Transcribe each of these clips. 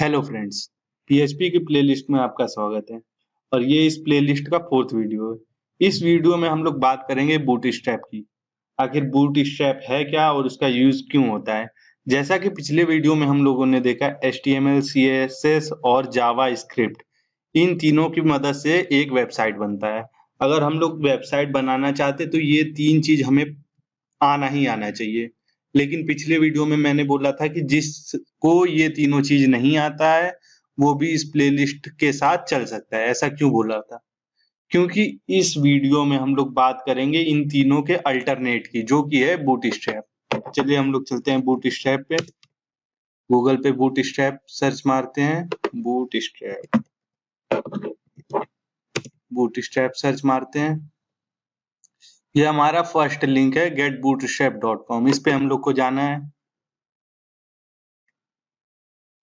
Hello friends, PHP की playlist में आपका स्वागत है और ये इस प्लेलिस्ट का 4th वीडियो है। इस वीडियो में हम लोग बात करेंगे बूटस्ट्रैप की। आखिर बूटस्ट्रैप है क्या और उसका यूज क्यों होता है। जैसा कि पिछले वीडियो में हम लोगों ने देखा, HTML, CSS और जावा स्क्रिप्ट, इन तीनों की मदद से एक वेबसाइट बनता है। अगर हम लोग वेबसाइट बनाना चाहते तो ये 3 चीज हमें आना ही आना चाहिए। लेकिन पिछले वीडियो में मैंने बोला था कि जिसको ये तीनों चीज नहीं आता है वो भी इस प्लेलिस्ट के साथ चल सकता है। ऐसा क्यों बोला था? क्योंकि इस वीडियो में हम लोग बात करेंगे इन तीनों के अल्टरनेट की, जो कि है बूटस्ट्रैप। चलिए हम लोग चलते हैं बूटस्ट्रैप पे। गूगल पे बूटस्ट्रैप सर्च मारते हैं, बूटस्ट्रैप बूटस्ट्रैप सर्च मारते हैं। ये हमारा फर्स्ट लिंक है getbootstrap.com। इस पे हम लोग को जाना है।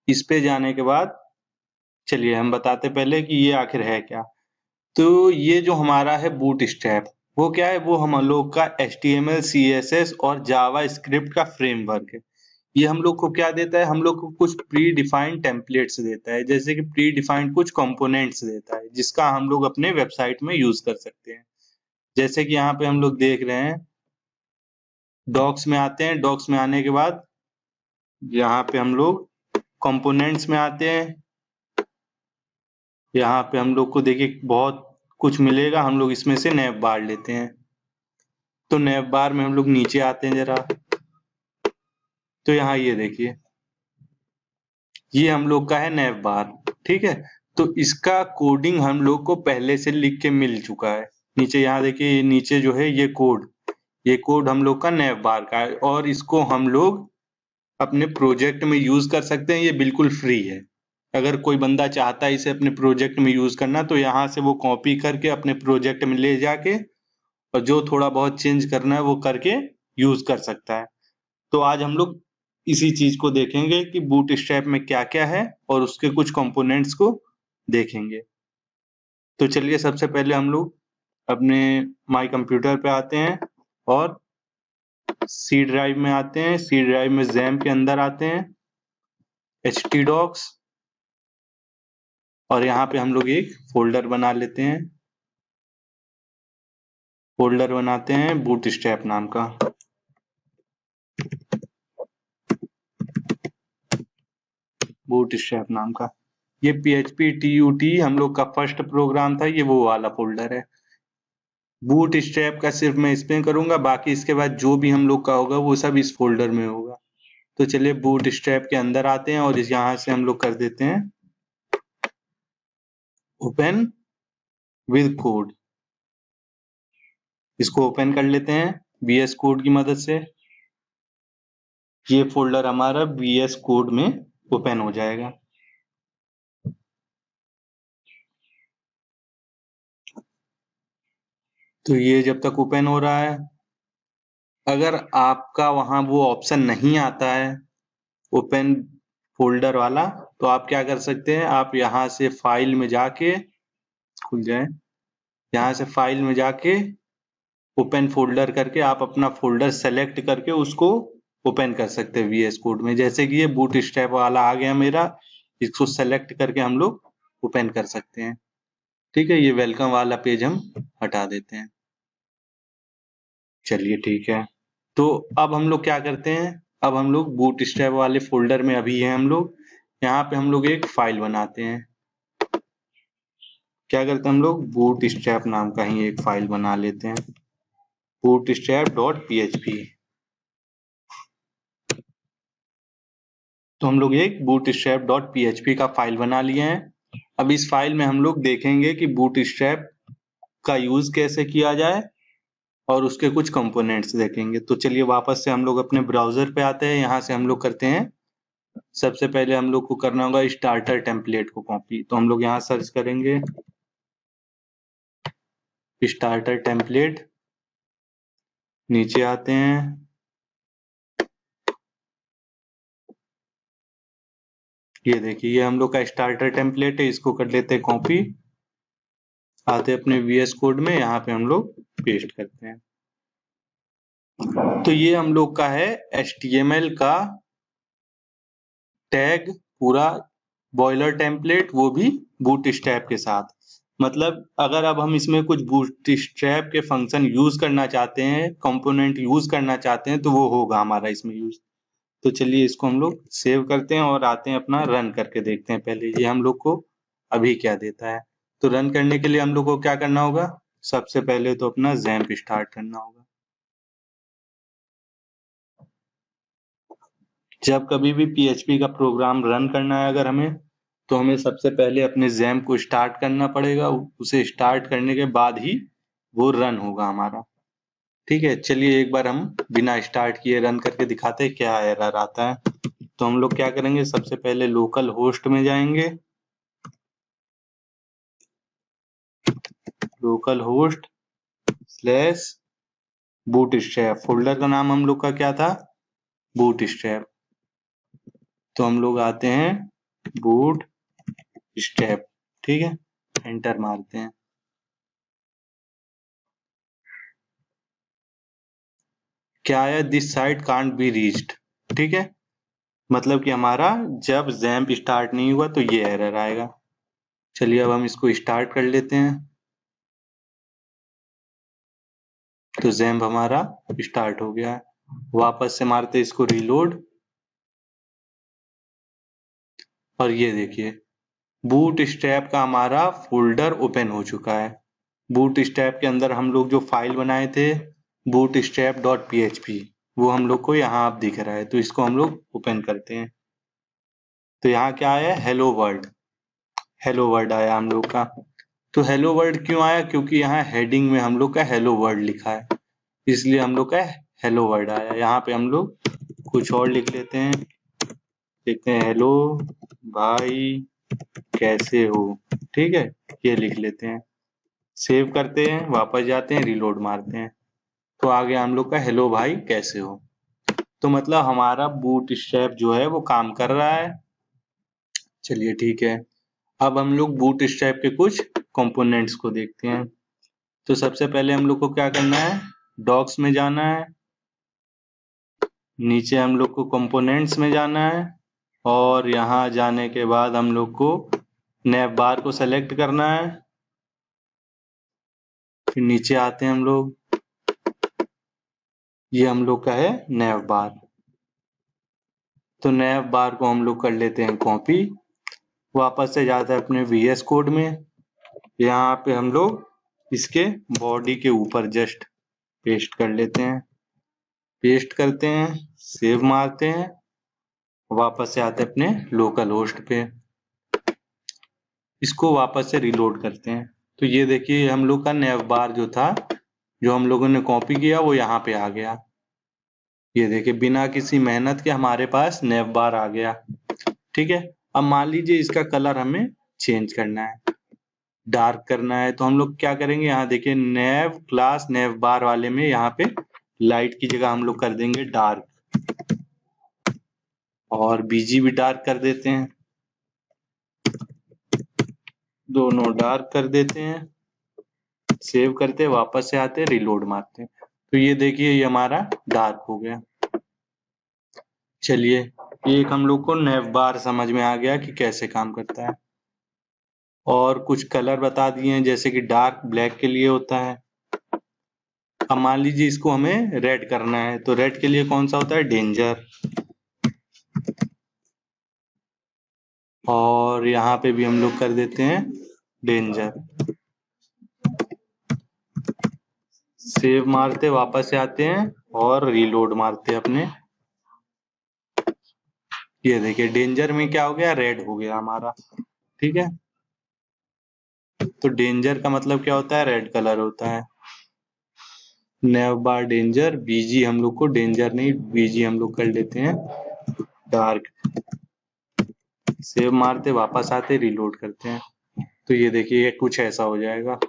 इस पे जाने के बाद चलिए हम बताते पहले कि ये आखिर है क्या। तो ये जो हमारा है बूटस्ट्रैप, वो क्या है? वो हम लोग का HTML, CSS और जावा स्क्रिप्ट का फ्रेमवर्क है। ये हम लोग को क्या देता है? हम लोग को कुछ प्री डिफाइंड टेम्पलेट्स देता है, जैसे कि प्री डिफाइंड कुछ कंपोनेंट्स देता है, जिसका हम लोग अपने वेबसाइट में यूज कर सकते हैं। जैसे कि यहाँ पे हम लोग देख रहे हैं, डॉक्स में आते हैं। डॉक्स में आने के बाद यहाँ पे हम लोग कंपोनेंट्स में आते हैं। यहाँ पे हम लोग को देखिए बहुत कुछ मिलेगा। हम लोग इसमें से नैव बार लेते हैं। तो नैव बार में हम लोग नीचे आते हैं जरा, तो यहाँ ये देखिए, ये हम लोग का है नैव बार। ठीक है, तो इसका कोडिंग हम लोग को पहले से लिख के मिल चुका है। नीचे यहाँ देखिए, नीचे जो है ये कोड हम लोग का नैव बार का है और इसको हम लोग अपने प्रोजेक्ट में यूज कर सकते हैं। ये बिल्कुल फ्री है। अगर कोई बंदा चाहता है इसे अपने प्रोजेक्ट में यूज करना, तो यहाँ से वो कॉपी करके अपने प्रोजेक्ट में ले जाके और जो थोड़ा बहुत चेंज करना है वो करके यूज कर सकता है। तो आज हम लोग इसी चीज को देखेंगे कि बूटस्ट्रैप में क्या क्या है और उसके कुछ कंपोनेंट्स को देखेंगे। तो चलिए सबसे पहले हम लोग अपने माई कंप्यूटर पे आते हैं और सी ड्राइव में आते हैं। सी ड्राइव में जैम के अंदर आते हैं, htdocs, और यहाँ पे हम लोग एक फोल्डर बना लेते हैं। फोल्डर बनाते हैं बूटस्ट्रैप नाम का। बूटस्ट्रैप नाम का ये PHP TUT हम लोग का फर्स्ट प्रोग्राम था। ये वो वाला फोल्डर है। बूटस्ट्रैप का सिर्फ मैं इसमें करूंगा, बाकी इसके बाद जो भी हम लोग का होगा वो सब इस फोल्डर में होगा। तो चलिए बूटस्ट्रैप के अंदर आते हैं और यहाँ से हम लोग कर देते हैं ओपन विद कोड। इसको ओपन कर लेते हैं VS कोड की मदद से। ये फोल्डर हमारा VS कोड में ओपन हो जाएगा। तो ये जब तक ओपन हो रहा है, अगर आपका वहां वो ऑप्शन नहीं आता है ओपन फोल्डर वाला, तो आप क्या कर सकते हैं? आप यहाँ से फाइल में जाके, खुल जाए, यहाँ से फाइल में जाके ओपन फोल्डर करके आप अपना फोल्डर सेलेक्ट करके उसको ओपन कर सकते हैं VS कोड में। जैसे कि ये बूटस्ट्रैप वाला आ गया मेरा, इसको सेलेक्ट करके हम लोग ओपन कर सकते हैं। ठीक है, ये वेलकम वाला पेज हम हटा देते हैं। चलिए ठीक है, तो अब हम लोग क्या करते हैं? अब हम लोग बूटस्ट्रैप वाले फोल्डर में अभी है हम लोग। यहाँ पे हम लोग एक फाइल बनाते हैं। क्या करते हैं हम लोग? बूटस्ट्रैप नाम का ही एक फाइल बना लेते हैं, bootstrap.php। तो हम लोग एक bootstrap.php का फाइल बना लिए हैं। अब इस फाइल में हम लोग देखेंगे कि बूटस्ट्रैप का यूज कैसे किया जाए और उसके कुछ कंपोनेंट्स देखेंगे। तो चलिए वापस से हम लोग अपने ब्राउजर पे आते हैं। यहाँ से हम लोग करते हैं, सबसे पहले हम लोग को करना होगा स्टार्टर टेम्पलेट को कॉपी। तो हम लोग यहाँ सर्च करेंगे स्टार्टर टेम्पलेट, नीचे आते हैं, ये देखिए ये हम लोग का स्टार्टर टेम्पलेट है। इसको कर लेते हैं कॉपी, आते हैं अपने VS कोड में, यहाँ पे हम लोग पेस्ट करते हैं। तो ये हम लोग का है HTML का टैग पूरा बॉयलर टेम्पलेट, वो भी बूटस्ट्रैप के साथ। मतलब अगर अब हम इसमें कुछ बूटस्ट्रैप के फंक्शन यूज करना चाहते हैं, कंपोनेंट यूज करना चाहते हैं, तो वो होगा हमारा इसमें यूज। तो चलिए इसको हम लोग सेव करते हैं और आते हैं अपना रन करके देखते हैं पहले ये हम लोग को अभी क्या देता है। तो रन करने के लिए हम लोग को क्या करना होगा, सबसे पहले तो अपना जैम्प स्टार्ट करना होगा। जब कभी भी PHP का प्रोग्राम रन करना है अगर हमें, तो हमें सबसे पहले अपने जैम्प को स्टार्ट करना पड़ेगा। उसे स्टार्ट करने के बाद ही वो रन होगा हमारा। ठीक है, चलिए एक बार हम बिना स्टार्ट किए रन करके दिखाते हैं क्या एरर आता है। तो हम लोग क्या करेंगे, सबसे पहले लोकल होस्ट में जाएंगे, local host slash bootstrap, folder का नाम हम लोग का क्या था, बूटस्ट्रैप। तो हम लोग आते हैं बूटस्ट्रैप, ठीक है, एंटर मारते हैं। क्या है, this site can't be reached, ठीक है, मतलब कि हमारा जब जैम्प स्टार्ट नहीं हुआ तो ये एरर आएगा। चलिए अब हम इसको स्टार्ट कर लेते हैं। तो जैम्प हमारा स्टार्ट हो गया है। वापस से मारते इसको रीलोड, और ये देखिए बूटस्ट्रैप का हमारा फोल्डर ओपन हो चुका है। बूटस्ट्रैप के अंदर हम लोग जो फाइल बनाए थे bootstrap.php, वो हम लोग को यहाँ आप दिख रहा है। तो इसको हम लोग ओपन करते हैं। तो यहाँ क्या आया, हेलो वर्ल्ड, हेलो वर्ल्ड आया हम लोग का। तो हेलो वर्ल्ड क्यों आया, क्योंकि यहाँ हेडिंग में हम लोग का हेलो वर्ल्ड लिखा है, इसलिए हम लोग का हेलो वर्ल्ड आया। यहाँ पे हम लोग कुछ और लिख लेते हैं, लिखते हैं हेलो भाई कैसे हो, ठीक है, ये लिख लेते हैं। सेव करते हैं, वापस जाते हैं, रीलोड मारते हैं, तो आ गया हम लोग का हेलो भाई कैसे हो। तो मतलब हमारा बूटस्ट्रैप जो है वो काम कर रहा है। चलिए ठीक है, अब हम लोग बूटस्ट्रैप के कुछ कंपोनेंट्स को देखते हैं। तो सबसे पहले हम लोग को क्या करना है, डॉक्स में जाना है, नीचे हम लोग को कंपोनेंट्स में जाना है, और यहाँ जाने के बाद हम लोग को नैव बार को सेलेक्ट करना है। फिर नीचे आते हैं हम लोग, ये हम लोग का है नैव बार। तो नैव बार को हम लोग कर लेते हैं कॉपी, वापस से जाते हैं अपने VS कोड में, यहाँ पे हम लोग इसके बॉडी के ऊपर जस्ट पेस्ट कर लेते हैं, पेस्ट करते हैं, सेव मारते हैं, वापस से आते हैं अपने लोकल होस्ट पे, इसको वापस से रिलोड करते हैं। तो ये देखिए हम लोग का नैव बार जो था, जो हम लोगों ने कॉपी किया, वो यहाँ पे आ गया। ये देखिए बिना किसी मेहनत के हमारे पास नैव बार आ गया। ठीक है, अब मान लीजिए इसका कलर हमें चेंज करना है, डार्क करना है, तो हम लोग क्या करेंगे, यहाँ देखिए नैव क्लास नैव बार वाले में यहाँ पे लाइट की जगह हम लोग कर देंगे डार्क, और बीजी भी डार्क कर देते हैं, दोनों डार्क कर देते हैं, सेव करते हैं, वापस से आते हैं, रिलोड मारते हैं। तो ये देखिए ये हमारा डार्क हो गया। चलिए एक हम लोग को नैव बार समझ में आ गया कि कैसे काम करता है, और कुछ कलर बता दिए हैं, जैसे कि डार्क ब्लैक के लिए होता है। अब मान लीजिए इसको हमें रेड करना है, तो रेड के लिए कौन सा होता है, डेंजर, और यहाँ पे भी हम लोग कर देते हैं डेंजर, सेव मारते वापस से आते हैं और रीलोड मारते हैं अपने। ये देखिए डेंजर में क्या हो गया, रेड हो गया हमारा। ठीक है, तो डेंजर का मतलब क्या होता है, रेड कलर होता है। नैव बार डेंजर, बीजी हम लोग को डेंजर नहीं, बीजी हम लोग कर लेते हैं डार्क, सेव मारते वापस आते रिलोड करते हैं। तो ये देखिए कुछ ऐसा हो जाएगा।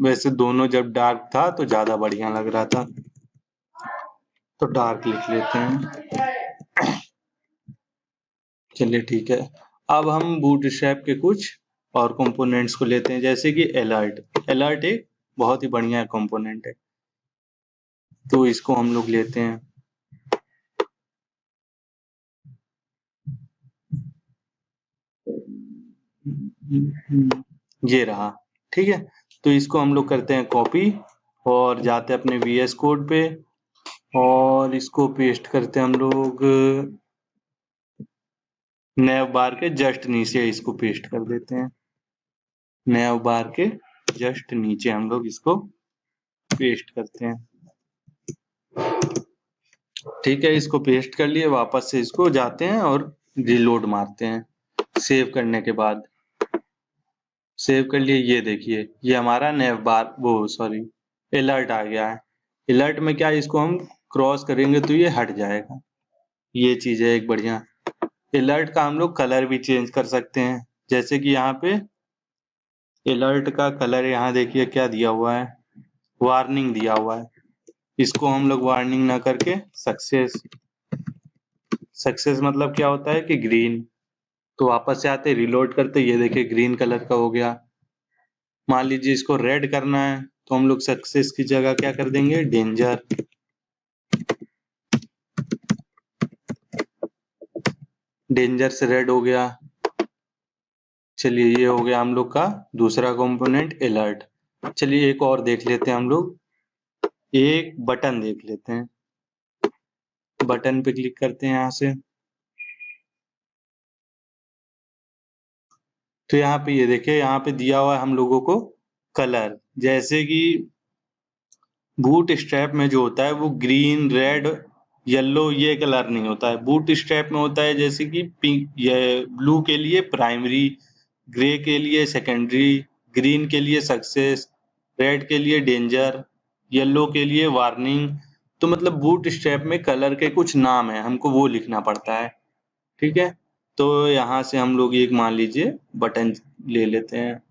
वैसे दोनों जब डार्क था तो ज्यादा बढ़िया लग रहा था, तो डार्क लिख लेते हैं। चलिए ठीक है, अब हम बूटस्ट्रैप के कुछ और कंपोनेंट्स को लेते हैं, जैसे कि अलर्ट। अलर्ट एक बहुत ही बढ़िया कंपोनेंट है, तो इसको हम लोग लेते हैं। ये रहा, ठीक है। तो इसको हम लोग करते हैं कॉपी और जाते हैं अपने VS कोड पे और इसको पेस्ट करते हैं हम लोग नैव बार के जस्ट नीचे, इसको पेस्ट कर देते हैं। नैव बार के जस्ट नीचे हम लोग इसको पेस्ट करते हैं, ठीक है। इसको पेस्ट कर लिए, वापस से इसको जाते हैं और रिलोड मारते हैं। सेव करने के बाद सेव कर लिए, ये देखिए ये हमारा नैव बार वो सॉरी अलर्ट आ गया है। अलर्ट में क्या, इसको हम क्रॉस करेंगे तो ये हट जाएगा। ये चीज है एक बढ़िया। अलर्ट का हम लोग कलर भी चेंज कर सकते हैं, जैसे कि यहाँ पे अलर्ट का कलर यहाँ देखिए क्या दिया हुआ है, वार्निंग दिया हुआ है। इसको हम लोग वार्निंग ना करके सक्सेस, सक्सेस मतलब क्या होता है कि ग्रीन। तो वापस से आते रिलोड करते, ये देखिए ग्रीन कलर का हो गया। मान लीजिए इसको रेड करना है तो हम लोग सक्सेस की जगह क्या कर देंगे, डेंजर। डेंजर से रेड हो गया। चलिए ये हो गया हम लोग का दूसरा कंपोनेंट अलर्ट। चलिए एक और देख लेते हैं हम लोग, एक बटन देख लेते हैं। बटन पे क्लिक करते हैं यहाँ से, तो यहाँ पे ये देखिए यहाँ पे दिया हुआ है हम लोगों को कलर, जैसे कि बूट स्ट्रैप में जो होता है वो ग्रीन रेड येलो ये कलर नहीं होता है। बूट स्ट्रैप में होता है जैसे कि पिंक, ये ब्लू के लिए प्राइमरी, ग्रे के लिए सेकेंडरी, ग्रीन के लिए सक्सेस, रेड के लिए डेंजर, येलो के लिए वार्निंग। तो मतलब बूट स्ट्रैप में कलर के कुछ नाम है, हमको वो लिखना पड़ता है, ठीक है। तो यहाँ से हम लोग एक मान लीजिए बटन ले लेते हैं,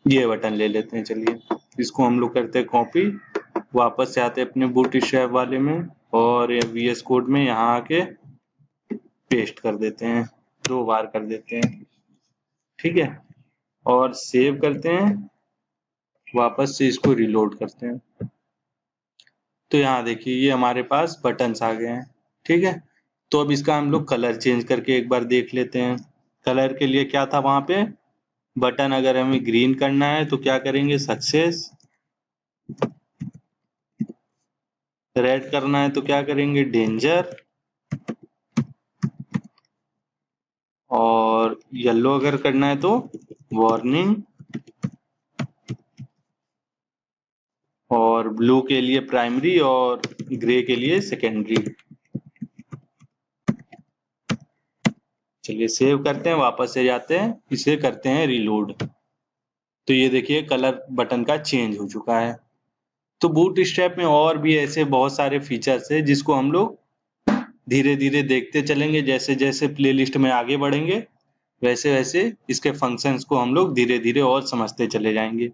ये बटन ले लेते हैं। चलिए इसको हम लोग करते हैं कॉपी, वापस से आते हैं अपने बूट स्ट्रैप वाले में और VS कोड में यहाँ आके पेस्ट कर देते हैं, 2 बार कर देते हैं, ठीक है। और सेव करते हैं, वापस से इसको रिलोड करते हैं। तो यहाँ देखिए ये हमारे पास बटन्स आ गए हैं, ठीक है। तो अब इसका हम लोग कलर चेंज करके एक बार देख लेते हैं। कलर के लिए क्या था वहां पे, बटन अगर हमें ग्रीन करना है तो क्या करेंगे, सक्सेस। रेड करना है तो क्या करेंगे, डेंजर। और येलो अगर करना है तो वार्निंग। और ब्लू के लिए प्राइमरी और ग्रे के लिए सेकेंडरी। चलिए सेव करते हैं, वापस से जाते हैं, इसे करते हैं रिलोड। तो ये देखिए कलर बटन का चेंज हो चुका है। तो बूट स्ट्रैप में और भी ऐसे बहुत सारे फीचर्स है जिसको हम लोग धीरे धीरे देखते चलेंगे। जैसे जैसे प्लेलिस्ट में आगे बढ़ेंगे वैसे वैसे इसके फंक्शंस को हम लोग धीरे धीरे और समझते चले जाएंगे।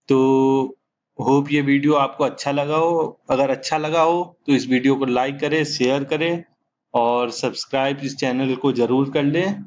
तो होप ये वीडियो आपको अच्छा लगा हो। अगर अच्छा लगा हो तो इस वीडियो को लाइक करें, शेयर करें और सब्सक्राइब इस चैनल को जरूर कर लें।